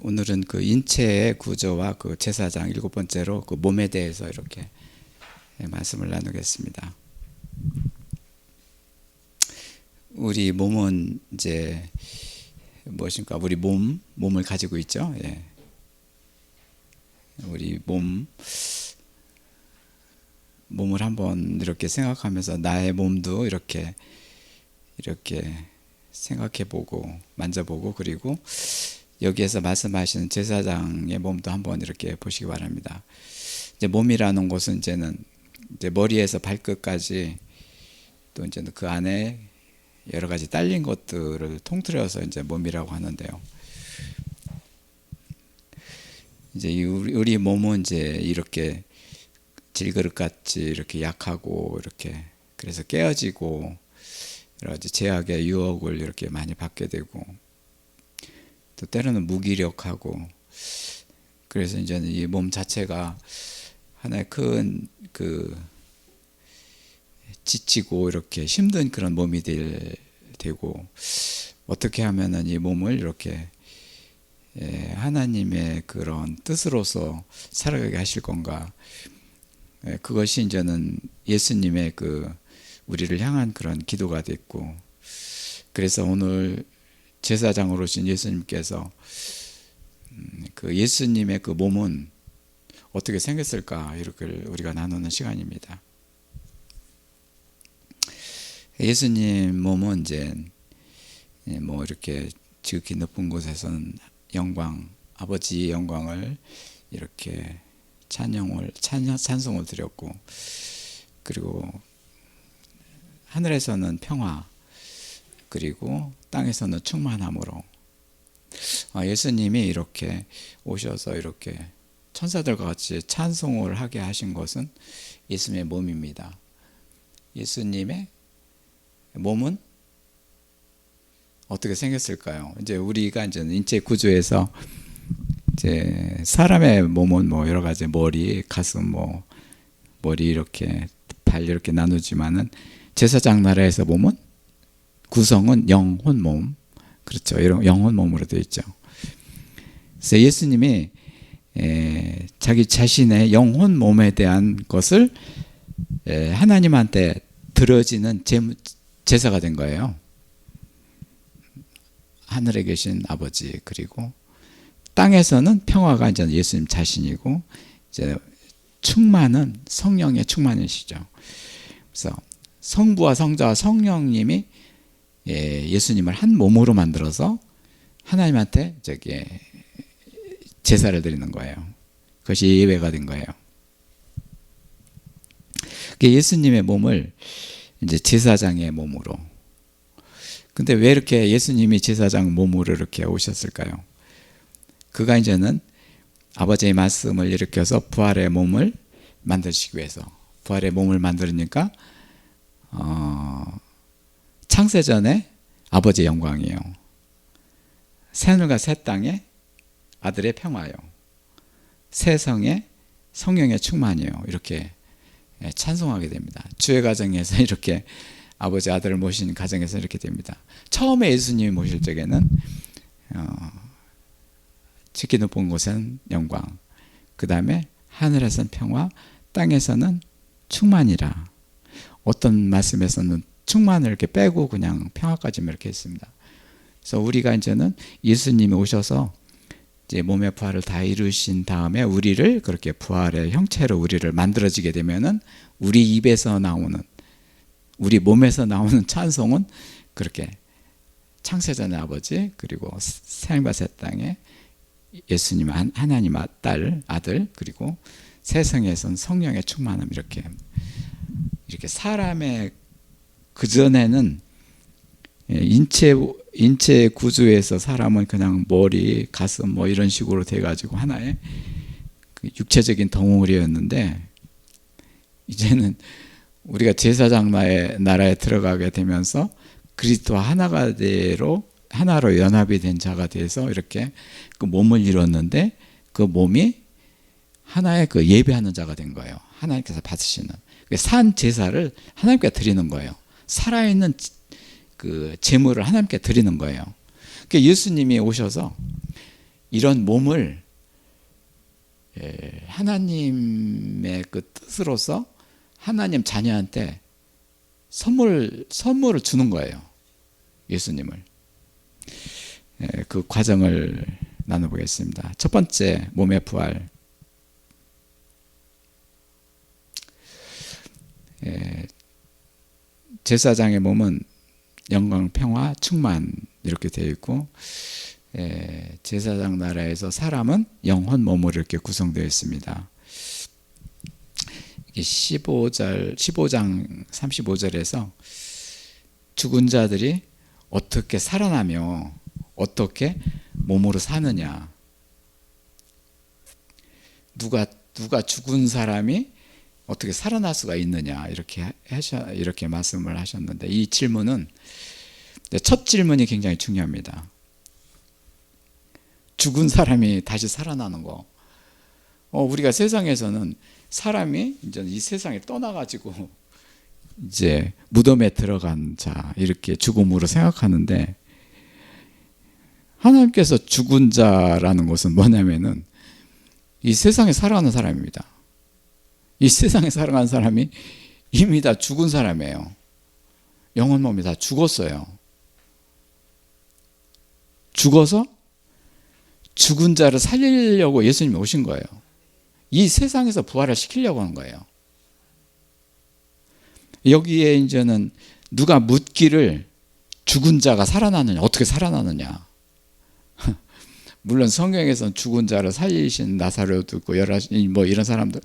오늘은 그 인체의 구조와 그 제사장 일곱 번째로 그 몸에 대해서 이렇게 말씀을 나누겠습니다. 우리 몸은 이제 무엇입니까? 우리 몸을 가지고 있죠. 우리 몸을 한번 이렇게 생각하면서 나의 몸도 이렇게 생각해보고 만져보고, 그리고 여기에서 말씀하시는 제사장의 몸도 한번 이렇게 보시기 바랍니다. 이제 몸이라는 것은 이제는 머리에서 발끝까지 또 이제 그 안에 여러 가지 딸린 것들을 통틀어서 이제 몸이라고 하는데요. 이제 우리 몸은 이제 이렇게 질그릇같이 이렇게 약하고, 이렇게 그래서 깨어지고 여러 가지 제약의 유혹을 이렇게 많이 받게 되고, 또 때로는 무기력하고, 그래서 이제는 이 몸 자체가 하나의 큰 지치고 이렇게 힘든 그런 몸이 되고, 어떻게 하면은 이 몸을 이렇게 하나님의 그런 뜻으로서 살아가게 하실 건가? 그것이 이제는 예수님의 우리를 향한 그런 기도가 됐고, 그래서 오늘 제사장으로 오신 예수님께서 그 예수님의 그 몸은 어떻게 생겼을까, 이렇게 우리가 나누는 시간입니다. 예수님 몸은 이제 뭐 이렇게 지극히 높은 곳에서는 아버지의 영광을 이렇게 찬송을 드렸고, 그리고 하늘에서는 평화, 그리고 땅에서는 충만함으로 예수님이 이렇게 오셔서 이렇게 천사들과 같이 찬송을 하게 하신 것은 예수님의 몸입니다. 예수님의 몸은 어떻게 생겼을까요? 이제 우리가 이제 인체 구조에서 이제 사람의 몸은 뭐 여러 가지 머리, 가슴, 머리 이렇게 발 이렇게 나누지만은 제사장 나라에서 몸은 구성은 영혼 몸, 그렇죠? 이런 영혼 몸으로 되어 있죠. 그래서 예수님이 자기 자신의 영혼 몸에 대한 것을 하나님한테 드려지는 제사가 된 거예요. 하늘에 계신 아버지, 그리고 땅에서는 평화가 이제 예수님 자신이고, 이제 충만은 성령의 충만이시죠. 그래서 성부와 성자와 성령님이 예수님을 한 몸으로 만들어서 하나님한테 제사를 드리는 거예요. 그것이 예배가 된 거예요. 예수님의 몸을 이제 제사장의 몸으로. 근데 왜 이렇게 예수님이 제사장 몸으로 이렇게 오셨을까요? 그가 이제는 아버지의 말씀을 일으켜서 부활의 몸을 만드시기 위해서, 부활의 몸을 만들으니까 창세전에 아버지의 영광이요, 새하늘과 새 땅에 아들의 평화요, 새 성에 성령의 충만이요, 이렇게 찬송하게 됩니다. 주의 가정에서 이렇게 아버지 아들을 모신 가정에서 이렇게 됩니다. 처음에 예수님이 모실 적에는 지극히 높은 곳은 영광, 그 다음에 하늘에서는 평화, 땅에서는 충만이라. 어떤 말씀에서는 충만을 이렇게 빼고 그냥 평화까지만 이렇게 했습니다. 그래서 우리가 이제는 예수님이 오셔서 이제 몸의 부활을 다 이루신 다음에 우리를 그렇게 부활의 형체로 우리를 만들어지게 되면은 우리 입에서 나오는, 우리 몸에서 나오는 찬송은 그렇게 창세전의 아버지, 그리고 새하늘과 새 땅에 예수님 하나님 아들, 그리고 새 성에선 성령의 충만함, 이렇게 사람의 그전에는 인체 구조에서 사람은 그냥 머리, 가슴 이런 식으로 돼가지고 하나의 육체적인 덩어리였는데, 이제는 우리가 제사장 나라에 들어가게 되면서 그리스도와 하나로 연합이 된 자가 돼서 이렇게 그 몸을 이뤘는데, 그 몸이 하나의 예배하는 자가 된 거예요. 하나님께서 받으시는 산 제사를 하나님께 드리는 거예요. 살아있는 그 제물을 하나님께 드리는 거예요. 그러니까 예수님이 오셔서 이런 몸을 하나님의 그 뜻으로서 하나님 자녀한테 선물을 주는 거예요. 예수님을. 그 과정을 나눠보겠습니다. 첫 번째, 몸의 부활. 제사장의 몸은 영광, 평화, 충만 이렇게 되어 있고, 제사장 나라에서 사람은 영혼 몸으로 이렇게 구성되어 있습니다. 15장 35절에서 죽은 자들이 어떻게 살아나며 어떻게 몸으로 사느냐, 누가 죽은 사람이 어떻게 살아날 수가 있느냐, 이렇게 말씀을 하셨는데, 이 질문은, 첫 질문이 굉장히 중요합니다. 죽은 사람이 다시 살아나는 거. 우리가 세상에서는 사람이 이제 이 세상에 떠나가지고 이제 무덤에 들어간 자, 이렇게 죽음으로 생각하는데, 하나님께서 죽은 자라는 것은 뭐냐면은 이 세상에 살아가는 사람입니다. 이 세상에 살아가는 사람이 이미 다 죽은 사람이에요. 영혼 몸이 다 죽었어요. 죽어서 죽은 자를 살리려고 예수님이 오신 거예요. 이 세상에서 부활을 시키려고 하는 거예요. 여기에 이제는 누가 묻기를 죽은 자가 살아나느냐, 어떻게 살아나느냐. 물론 성경에서는 죽은 자를 살리신 나사로도 있고 뭐 이런 사람들,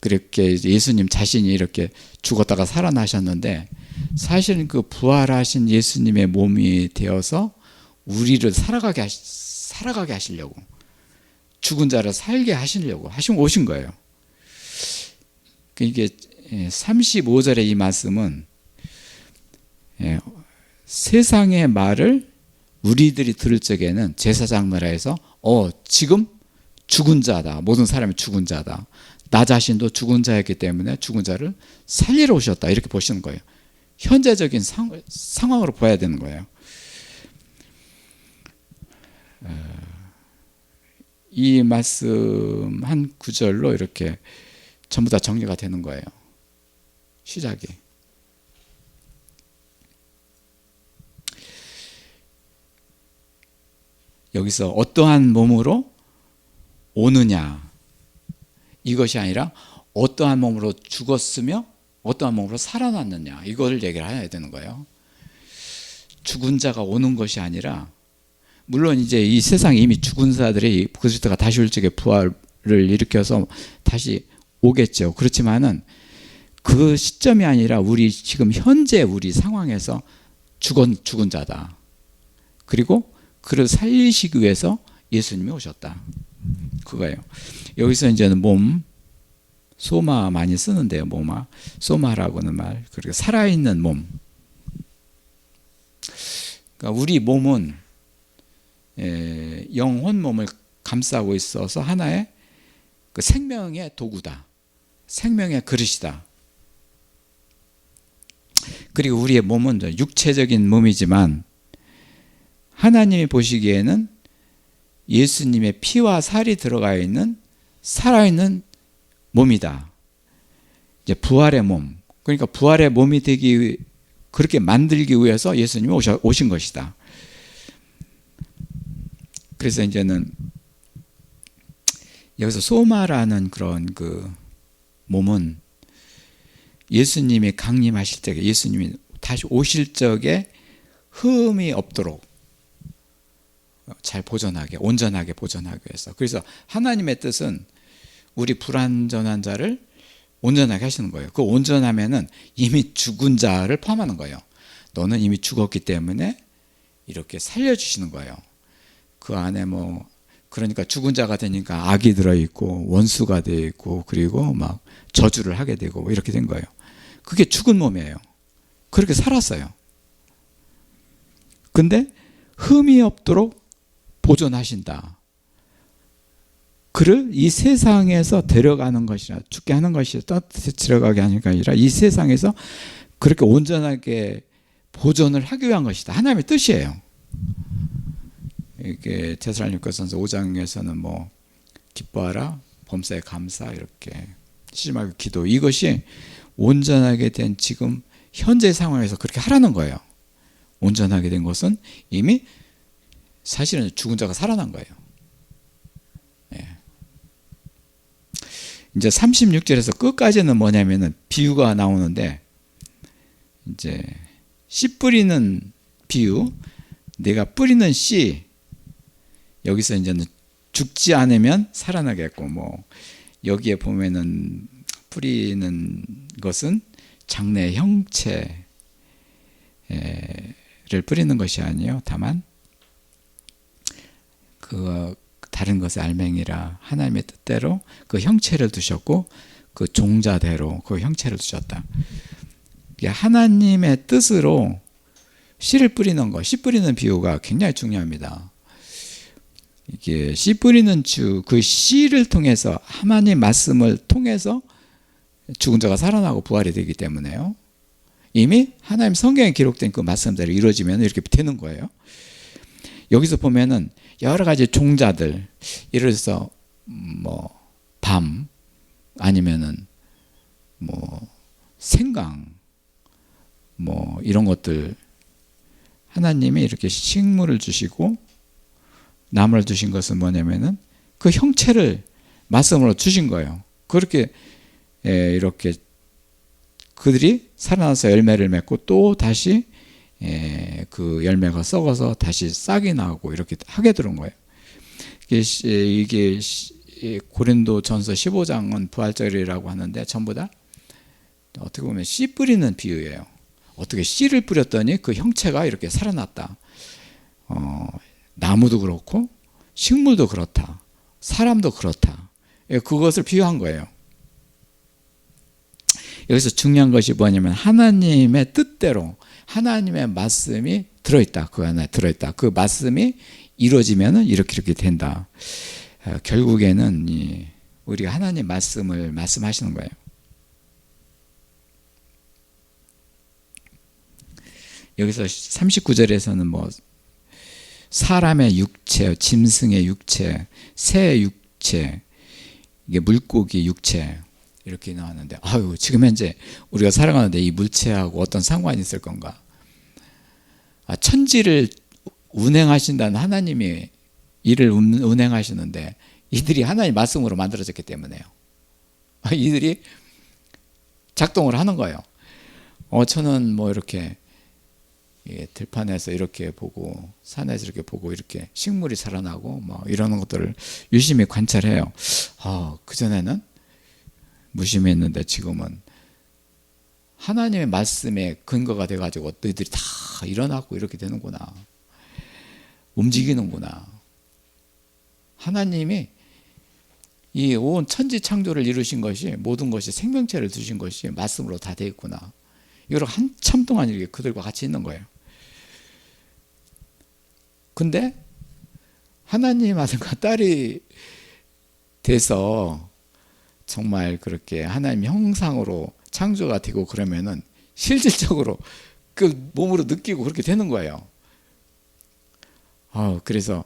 그렇게 예수님 자신이 이렇게 죽었다가 살아나셨는데, 사실은 그 부활하신 예수님의 몸이 되어서 우리를 살아가게 하시려고, 죽은 자를 살게 하시려고 오신 거예요. 이게 35절의 이 말씀은 세상의 말을 우리들이 들을 적에는 제사장 나라에서 지금 죽은 자다, 모든 사람이 죽은 자다, 나 자신도 죽은 자였기 때문에 죽은 자를 살리러 오셨다, 이렇게 보시는 거예요. 현재적인 상황으로 봐야 되는 거예요. 이 말씀 한 구절로 이렇게 전부 다 정리가 되는 거예요. 시작이. 여기서 어떠한 몸으로 오느냐, 이것이 아니라 어떠한 몸으로 죽었으며 어떠한 몸으로 살아났느냐, 이걸 얘기를 해야 되는 거예요. 죽은 자가 오는 것이 아니라, 물론 이제 이 세상에 이미 죽은 자들이 그리스도가 다시 올 적에 부활을 일으켜서 다시 오겠죠. 그렇지만은 그 시점이 아니라 우리 지금 현재 우리 상황에서 죽은 자다. 그리고 그를 살리시기 위해서 예수님이 오셨다. 그거예요. 여기서 이제는 몸, 소마 많이 쓰는데요. 모마, 소마라고는 말, 그리고 살아있는 몸. 그러니까 우리 몸은 영혼 몸을 감싸고 있어서 하나의 그 생명의 도구다, 생명의 그릇이다. 그리고 우리의 몸은 육체적인 몸이지만 하나님이 보시기에는 예수님의 피와 살이 들어가 있는 살아있는 몸이다. 이제 부활의 몸, 그러니까 부활의 몸이 그렇게 만들기 위해서 예수님이 오신 것이다. 그래서 이제는 여기서 소마라는 그런 그 몸은 예수님이 강림하실 적에, 예수님이 다시 오실 적에 흠이 없도록 잘 보존하게, 온전하게 보존하기 위해서. 그래서 하나님의 뜻은 우리 불완전한 자를 온전하게 하시는 거예요. 그 온전하면은 이미 죽은 자를 포함하는 거예요. 너는 이미 죽었기 때문에 이렇게 살려주시는 거예요. 그 안에 그러니까 죽은 자가 되니까 악이 들어있고 원수가 되어 있고, 그리고 막 저주를 하게 되고 이렇게 된 거예요. 그게 죽은 몸이에요. 그렇게 살았어요. 근데 흠이 없도록 보존하신다. 그를 이 세상에서 데려가는 것이라, 죽게 하는 것이 데려가게 하는 게 아니라 이 세상에서 그렇게 온전하게 보존을 하기 위한 것이다. 하나님의 뜻이에요. 이게 데살로니가전서 5장에서는 뭐 기뻐하라, 범사에 감사, 이렇게 시심하게 기도, 이것이 온전하게 된 지금 현재 상황에서 그렇게 하라는 거예요. 온전하게 된 것은 이미 사실은 죽은 자가 살아난 거예요. 예. 이제 36절에서 끝까지는 뭐냐면은 비유가 나오는데, 이제 씨 뿌리는 비유, 내가 뿌리는 씨, 여기서 이제는 죽지 않으면 살아나겠고, 뭐 여기에 보면은 뿌리는 것은 장래 형체를 뿌리는 것이 아니에요. 다만 그 다른 것의 알맹이라 하나님의 뜻대로 그 형체를 두셨고, 그 종자대로 그 형체를 두셨다. 하나님의 뜻으로 씨를 뿌리는 것, 씨 뿌리는 비유가 굉장히 중요합니다. 이게 씨 뿌리는 그 씨를 통해서, 하나님 말씀을 통해서 죽은 자가 살아나고 부활이 되기 때문에요. 이미 하나님 성경에 기록된 그 말씀대로 이루어지면 이렇게 되는 거예요. 여기서 보면은 여러 가지 종자들, 예를 들어서 뭐 밤, 아니면은 뭐 생강, 뭐 이런 것들, 하나님이 이렇게 식물을 주시고 나무를 주신 것은 뭐냐면은 그 형체를 말씀으로 주신 거예요. 그렇게 이렇게 그들이 살아나서 열매를 맺고, 또 다시 그 열매가 썩어서 다시 싹이 나고 이렇게 하게 되는 거예요. 이게 고린도전서 15장은 부활절이라고 하는데, 전부 다 어떻게 보면 씨 뿌리는 비유예요. 어떻게 씨를 뿌렸더니 그 형체가 이렇게 살아났다. 나무도 그렇고 식물도 그렇다. 사람도 그렇다. 그것을 비유한 거예요. 여기서 중요한 것이 뭐냐면, 하나님의 뜻대로 하나님의 말씀이 들어있다. 그 안에 들어있다. 그 말씀이 이루어지면 이렇게 된다. 결국에는 우리가 하나님 말씀을 말씀하시는 거예요. 여기서 39절에서는 뭐 사람의 육체, 짐승의 육체, 새의 육체, 이게 물고기 육체, 이렇게 나왔는데, 아유, 지금 현재 우리가 살아가는데 이 물체하고 어떤 상관이 있을 건가? 천지를 운행하신다는 하나님이 일을 운행하시는데, 이들이 하나님 말씀으로 만들어졌기 때문에요. 이들이 작동을 하는 거예요. 저는 뭐 이렇게 들판에서 이렇게 보고, 산에서 이렇게 보고, 이렇게 식물이 살아나고 뭐 이러는 것들을 유심히 관찰해요. 그전에는 무심했는데 지금은 하나님의 말씀에 근거가 돼가지고 너희들이 다 일어나고 이렇게 되는구나, 움직이는구나. 하나님이 이 온 천지 창조를 이루신 것이, 모든 것이 생명체를 두신 것이 말씀으로 다 되어 있구나. 이걸 한참 동안 이렇게 그들과 같이 있는 거예요. 근데 하나님 아들과 딸이 돼서 정말 그렇게 하나님 형상으로 창조가 되고 그러면은 실질적으로 그 몸으로 느끼고 그렇게 되는 거예요. 그래서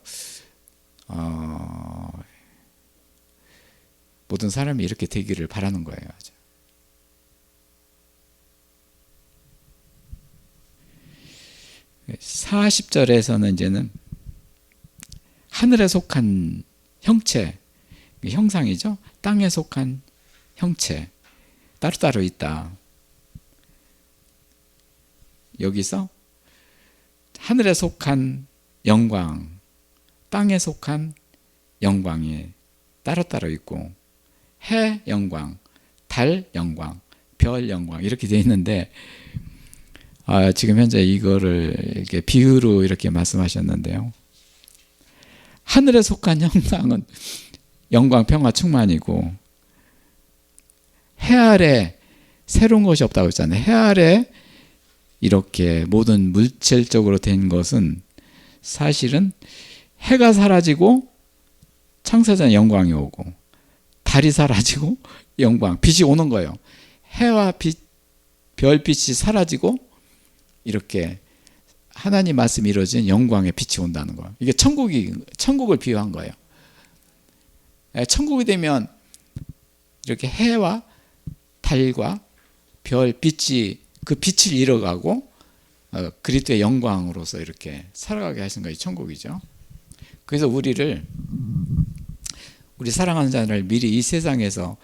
모든 사람이 이렇게 되기를 바라는 거예요. 40절에서는 이제는 하늘에 속한 형체, 형상이죠. 땅에 속한 형체, 따로따로 있다. 여기서 하늘에 속한 영광, 땅에 속한 영광이 따로따로 있고, 해 영광, 달 영광, 별 영광, 이렇게 되어 있는데, 지금 현재 이거를 이렇게 비유로 이렇게 말씀하셨는데요. 하늘에 속한 형상은 영광, 평화, 충만이고, 해 아래 새로운 것이 없다고 했잖아요. 해 아래 이렇게 모든 물질적으로 된 것은 사실은 해가 사라지고 창세전에 영광이 오고, 달이 사라지고 영광, 빛이 오는 거예요. 해와 빛, 별빛이 사라지고 이렇게 하나님 말씀이 이루어진 영광의 빛이 온다는 거예요. 이게 천국을 비유한 거예요. 천국이 되면 이렇게 해와 달과 별, 빛이 그 빛을 잃어가고 그리스도의 영광으로서 이렇게 살아가게 하신 것이 천국이죠. 그래서 우리 사랑하는 자를 미리 이 세상에서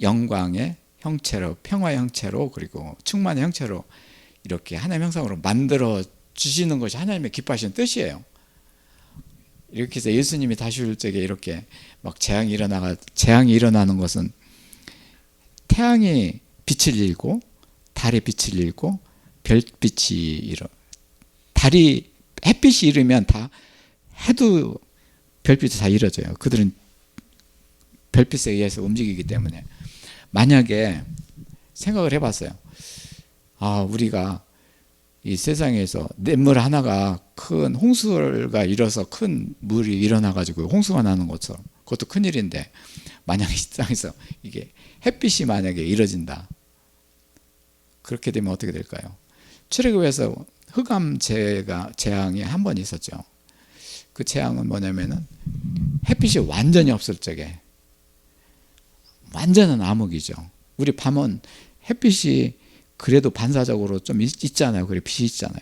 영광의 형체로, 평화의 형체로, 그리고 충만의 형체로 이렇게 하나님의 형상으로 만들어 주시는 것이 하나님의 기뻐하시는 뜻이에요. 이렇게 해서 예수님이 다시 올 적에 이렇게 막 재앙이 일어나는 것은 태양이 빛을 잃고 달의 빛을 잃고 별빛이 햇빛이 잃으면 다 해도 별빛이 다 잃어져요. 그들은 별빛에 의해서 움직이기 때문에. 만약에 생각을 해봤어요. 우리가 이 세상에서 냇물 하나가 큰 홍수가 일어서 큰 물이 일어나가지고 홍수가 나는 것처럼, 그것도 큰일인데, 만약에 이 땅에서 이게 햇빛이 만약에 잃어진다. 그렇게 되면 어떻게 될까요? 출애굽에서 흑암 재앙이 한 번 있었죠. 그 재앙은 뭐냐면은 햇빛이 완전히 없을 적에 완전한 암흑이죠. 우리 밤은 햇빛이 그래도 반사적으로 좀 있잖아요. 그래 빛이 있잖아요.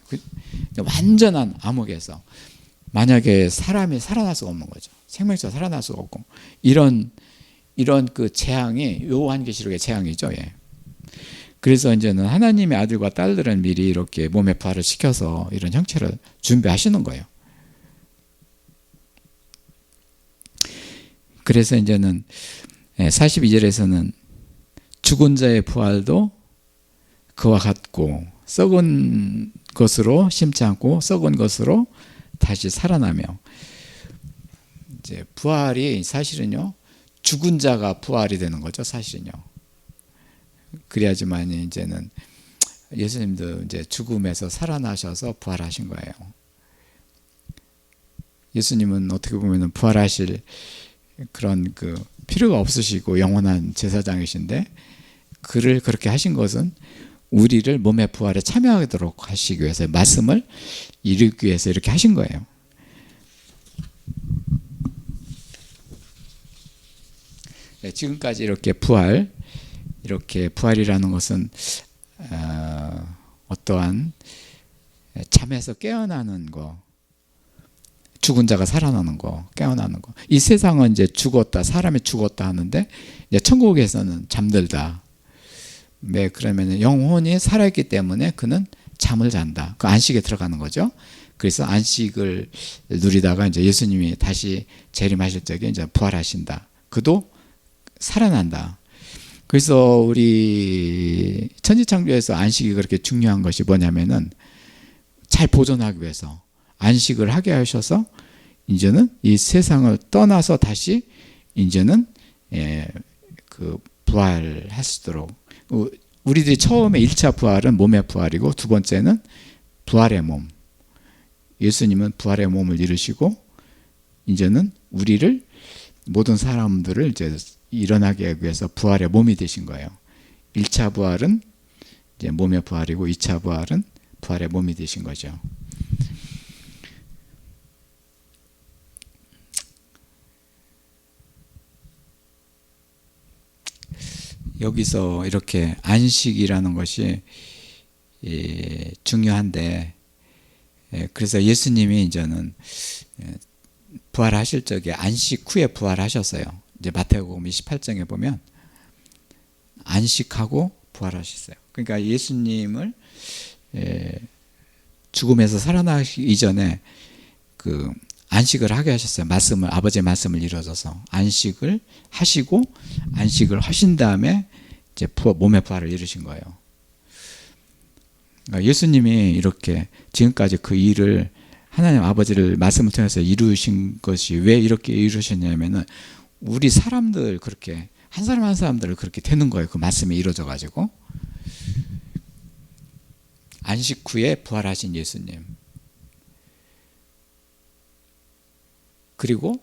완전한 암흑에서 만약에 사람이 살아날 수가 없는 거죠. 생명체가 살아날 수가 없고, 이런 그 재앙이 요한계시록의 재앙이죠. 예. 그래서 이제는 하나님의 아들과 딸들은 미리 이렇게 몸의 부활을 시켜서 이런 형체를 준비하시는 거예요. 그래서 이제는 42절에서는 죽은 자의 부활도 그와 같고 썩은 것으로 심지 않고 썩은 것으로 다시 살아나며, 이제 부활이 사실은요, 죽은 자가 부활이 되는 거죠. 사실은요. 그래야지만 이제는 예수님도 이제 죽음에서 살아나셔서 부활하신 거예요. 예수님은 어떻게 보면 부활하실 그런 그 필요가 없으시고 영원한 제사장이신데, 그를 그렇게 하신 것은 우리를 몸의 부활에 참여하도록 하시기 위해서, 말씀을 이루기 위해서 이렇게 하신 거예요. 네, 지금까지 이렇게 부활이라는 것은 어떠한 잠에서 깨어나는 거, 죽은 자가 살아나는 거, 깨어나는 거. 이 세상은 이제 죽었다, 사람이 죽었다 하는데, 이제 천국에서는 잠들다. 네, 그러면 영혼이 살아있기 때문에 그는 잠을 잔다. 그 안식에 들어가는 거죠. 그래서 안식을 누리다가 이제 예수님이 다시 재림하실 적에 이제 부활하신다. 그도 살아난다. 그래서 우리 천지창조에서 안식이 그렇게 중요한 것이 뭐냐면은, 잘 보존하기 위해서 안식을 하게 하셔서 이제는 이 세상을 떠나서 다시 이제는 그 부활하시도록. 우리들이 처음에 1차 부활은 몸의 부활이고, 두 번째는 부활의 몸. 예수님은 부활의 몸을 이루시고 이제는 우리를, 모든 사람들을 이제 일어나게 하기 위해서 부활의 몸이 되신 거예요. 1차 부활은 이제 몸의 부활이고 2차 부활은 부활의 몸이 되신 거죠. 여기서 이렇게 안식이라는 것이 중요한데, 그래서 예수님이 이제는 부활하실 적에 안식 후에 부활하셨어요. 이제 마태복음 28장에 보면 안식하고 부활하셨어요. 그러니까 예수님을 죽음에서 살아나기 이전에 그 안식을 하게 하셨어요. 아버지의 말씀을 이루어져서 안식을 하시고, 안식을 하신 다음에 이제 몸의 부활을 이루신 거예요. 그러니까 예수님이 이렇게 지금까지 그 일을 하나님 아버지를 말씀을 통해서 이루신 것이 왜 이렇게 이루셨냐면은, 우리 사람들 그렇게 한 사람 한 사람들을 그렇게 되는 거예요. 그 말씀이 이루어져 가지고. 안식 후에 부활하신 예수님. 그리고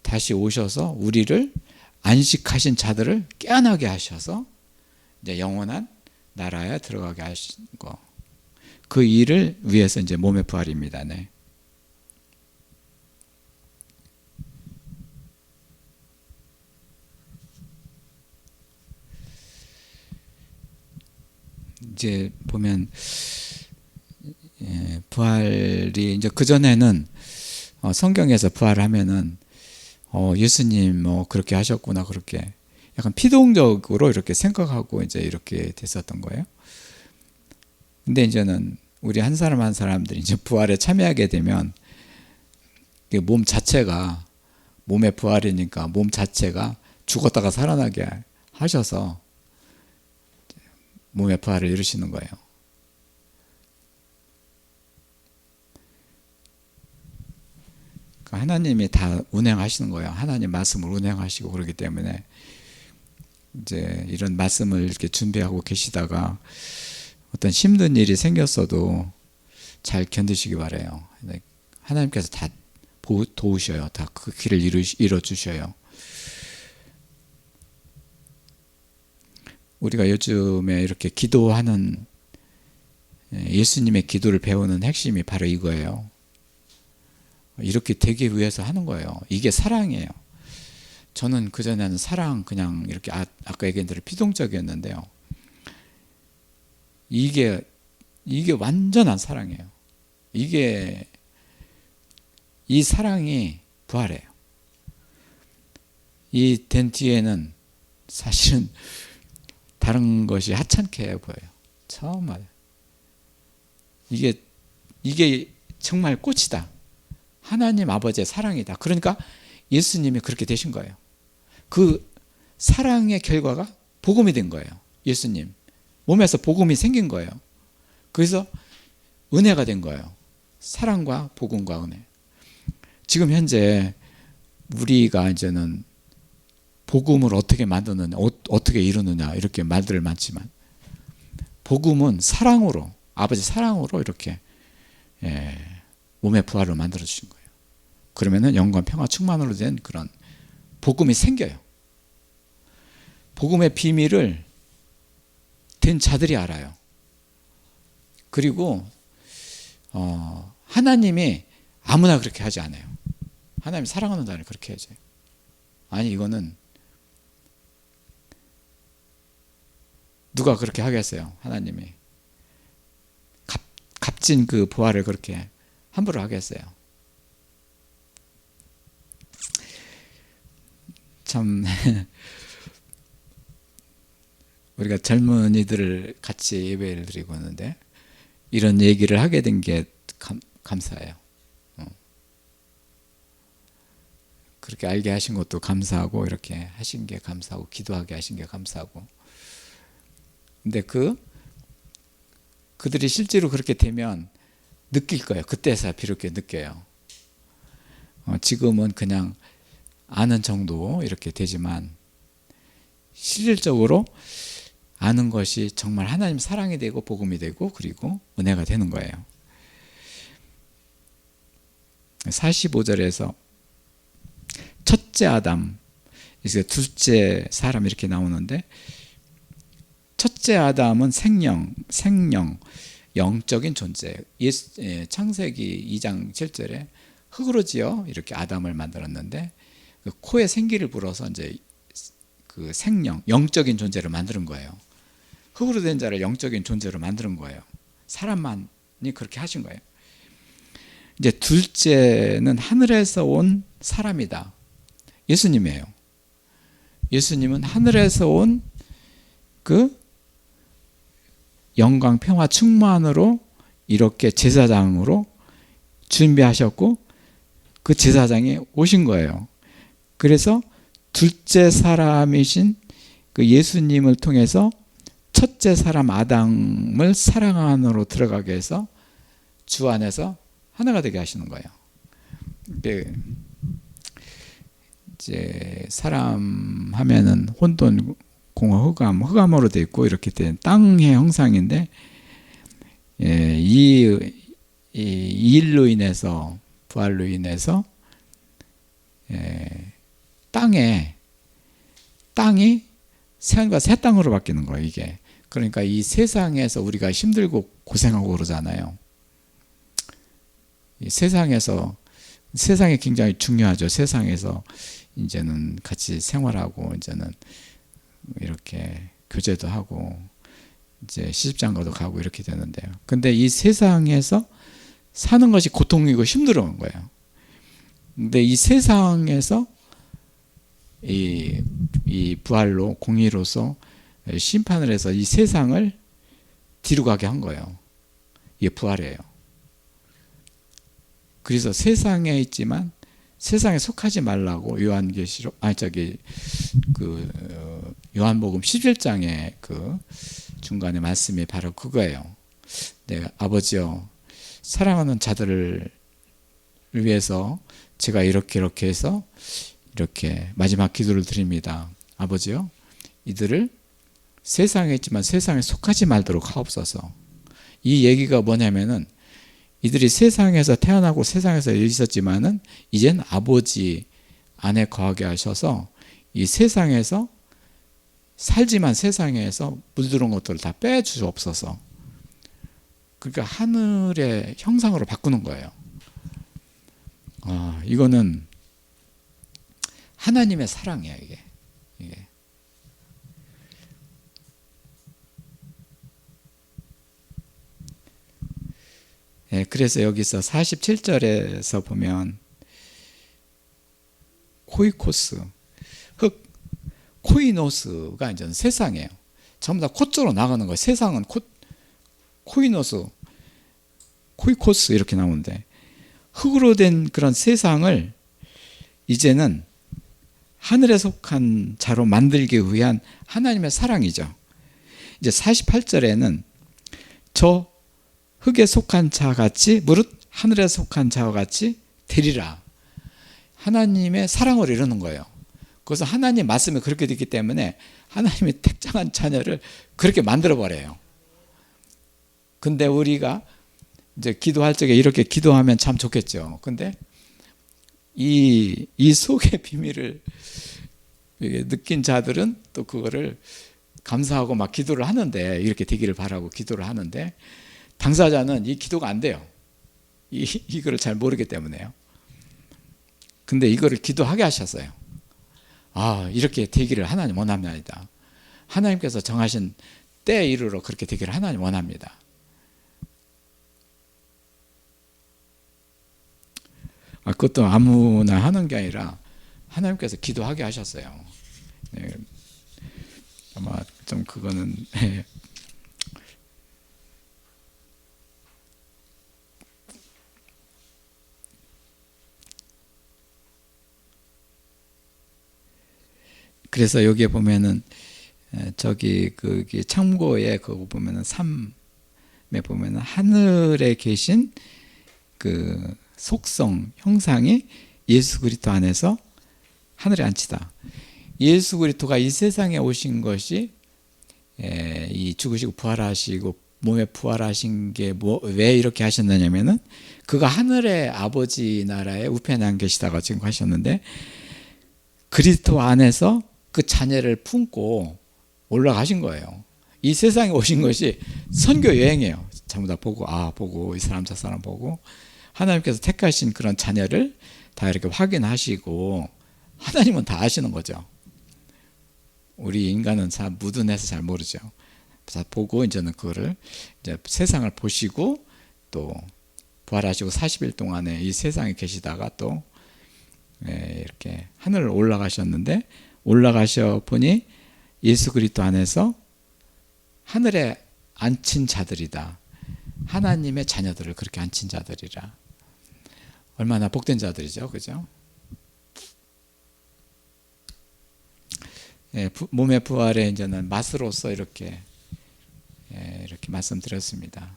다시 오셔서 우리를, 안식하신 자들을 깨어나게 하셔서 이제 영원한 나라에 들어가게 하신 거. 그 일을 위해서 이제 몸의 부활입니다. 네. 이제 보면 부활이 이제 그 전에는 성경에서 부활하면은 예수님 뭐 그렇게 하셨구나 그렇게 약간 피동적으로 이렇게 생각하고 이제 이렇게 됐었던 거예요. 근데 이제는 우리 한 사람 한 사람들이 이제 부활에 참여하게 되면 몸 자체가 몸의 부활이니까 몸 자체가 죽었다가 살아나게 하셔서 몸의 부활을 이루시는 거예요. 하나님이 다 운행하시는 거예요. 하나님 말씀을 운행하시고 그러기 때문에 이제 이런 말씀을 이렇게 준비하고 계시다가 어떤 힘든 일이 생겼어도 잘 견디시기 바라요. 하나님께서 다 도우셔요. 다 그 길을 이뤄 주셔요. 우리가 요즘에 이렇게 기도하는 예수님의 기도를 배우는 핵심이 바로 이거예요. 이렇게 되기 위해서 하는 거예요. 이게 사랑이에요. 저는 그전에는 사랑 그냥 이렇게 아까 얘기한 대로 피동적이었는데요. 이게 완전한 사랑이에요. 이 사랑이 부활해요. 이 된 뒤에는 사실은 다른 것이 하찮게 보여요. 처음 말해요. 이게 정말 꽃이다. 하나님 아버지의 사랑이다. 그러니까 예수님이 그렇게 되신 거예요. 그 사랑의 결과가 복음이 된 거예요. 예수님 몸에서 복음이 생긴 거예요. 그래서 은혜가 된 거예요. 사랑과 복음과 은혜. 지금 현재 우리가 이제는 복음을 어떻게 만드느냐, 어떻게 이루느냐 이렇게 말들 많지만 복음은 사랑으로, 아버지 사랑으로 이렇게 몸의 부활을 만들어 주신 거예요. 그러면은 영광, 평화, 충만으로 된 그런 복음이 생겨요. 복음의 비밀을 된 자들이 알아요. 그리고 하나님이 아무나 그렇게 하지 않아요. 하나님 사랑하는 자를 그렇게 해야죠. 아니 이거는 누가 그렇게 하겠어요? 하나님이 값진 그 부활을 그렇게 함부로 하겠어요? 참 우리가 젊은이들을 같이 예배를 드리고 있는데 이런 얘기를 하게 된 게 감사해요. 그렇게 알게 하신 것도 감사하고 이렇게 하신 게 감사하고 기도하게 하신 게 감사하고 근데 그들이 실제로 그렇게 되면 느낄 거예요. 그때서 비로소 느껴요. 지금은 그냥 아는 정도 이렇게 되지만 실질적으로 아는 것이 정말 하나님 사랑이 되고 복음이 되고 그리고 은혜가 되는 거예요. 45절에서 첫째 아담, 둘째 사람 이렇게 나오는데 첫째 아담은 생명, 영적인 존재. 창세기 2장 7절에 흙으로 지어 이렇게 아담을 만들었는데 그 코에 생기를 불어서 이제 그 생명, 영적인 존재를 만드는 거예요. 흙으로 된 자를 영적인 존재로 만드는 거예요. 사람만이 그렇게 하신 거예요. 이제 둘째는 하늘에서 온 사람이다. 예수님이에요. 예수님은 하늘에서 온 그 영광, 평화, 충만으로 이렇게 제사장으로 준비하셨고 그 제사장이 오신 거예요. 그래서 둘째 사람이신 그 예수님을 통해서 첫째 사람 아담을 사랑 안으로 들어가게 해서 주 안에서 하나가 되게 하시는 거예요. 이제 사람 하면은 혼돈, 공허, 흑암으로 되어 있고 이렇게 된 땅의 형상인데 이 일로 인해서 부활로 인해서 땅이 새하늘과 새 땅으로 바뀌는 거예요. 이게 그러니까 이 세상에서 우리가 힘들고 고생하고 그러잖아요. 이 세상이 굉장히 중요하죠. 세상에서 이제는 같이 생활하고 이제는 이렇게 교제도 하고 이제 시집장가도 가고 이렇게 되는데요. 근데 이 세상에서 사는 것이 고통이고 힘들어한 거예요. 근데 이 세상에서 이 부활로 공의로서 심판을 해서 이 세상을 뒤로 가게 한 거예요. 이게 부활이에요. 그래서 세상에 있지만 세상에 속하지 말라고 요한계시록 요한복음 11장의 그 중간에 말씀이 바로 그거예요. 네, 아버지여 사랑하는 자들을 위해서 제가 이렇게 해서 이렇게 마지막 기도를 드립니다. 아버지요 이들을 세상에 있지만 세상에 속하지 말도록 하옵소서. 이 얘기가 뭐냐면은 이들이 세상에서 태어나고 세상에서 있었지만은 이젠 아버지 안에 거하게 하셔서 이 세상에서 살지만 세상에서 물들어온 것들을 다 빼주옵소서. 그러니까 하늘의 형상으로 바꾸는 거예요. 이거는 하나님의 사랑이에요. 이게. 예, 그래서 여기서 47절에서 보면 코이코스, 코이노스가 이제 세상이에요. 전부 다 코 쪽으로 나가는 거예요. 세상은 코이노스, 코이코스 이렇게 나오는데 흙으로 된 그런 세상을 이제는 하늘에 속한 자로 만들기 위한 하나님의 사랑이죠. 이제 48절에는 저 흙에 속한 자와 같이 무릇 하늘에 속한 자와 같이 되리라. 하나님의 사랑을 이루는 거예요. 그래서 하나님 말씀이 그렇게 됐기 때문에 하나님이 택정한 자녀를 그렇게 만들어 버려요. 근데 우리가 이제 기도할 적에 이렇게 기도하면 참 좋겠죠. 근데 이 속의 비밀을 느낀 자들은 또 그거를 감사하고 막 기도를 하는데 이렇게 되기를 바라고 기도를 하는데 당사자는 이 기도가 안 돼요. 이거를 잘 모르기 때문에요. 근데 이거를 기도하게 하셨어요. 이렇게 되기를 하나님 원합니다. 하나님께서 정하신 때에 이르러 그렇게 되기를 하나님 원합니다. 그것도 아무나 하는 게 아니라 하나님께서 기도하게 하셨어요. 네, 아마 좀 그거는 그래서 여기에 보면은 저기 참고에 그거 보면은 3에 보면은 하늘에 계신 그 속성 형상이 예수 그리스도 안에서 하늘에 앉히다. 예수 그리스도가 이 세상에 오신 것이 이 죽으시고 부활하시고 몸에 부활하신 게 왜 이렇게 하셨느냐면은 그가 하늘의 아버지 나라에 우편에 안 계시다가 지금 하셨는데 그리스도 안에서 그 자녀를 품고 올라가신 거예요. 이 세상에 오신 것이 선교 여행이에요. 전부 다 보고 이 사람 저 사람 보고 하나님께서 택하신 그런 자녀를 다 이렇게 확인하시고 하나님은 다 아시는 거죠. 우리 인간은 잘 무둔해서 잘 모르죠. 자 보고 이제는 그거를 이제 세상을 보시고 또 부활하시고 40일 동안에 이 세상에 계시다가 또 이렇게 하늘을 올라가셨는데 올라가셔 보니 예수 그리스도 안에서 하늘에 앉힌 자들이다. 하나님의 자녀들을 그렇게 앉힌 자들이라. 얼마나 복된 자들이죠, 그죠? 몸의 부활의 이제는 맛으로서 이렇게 말씀드렸습니다.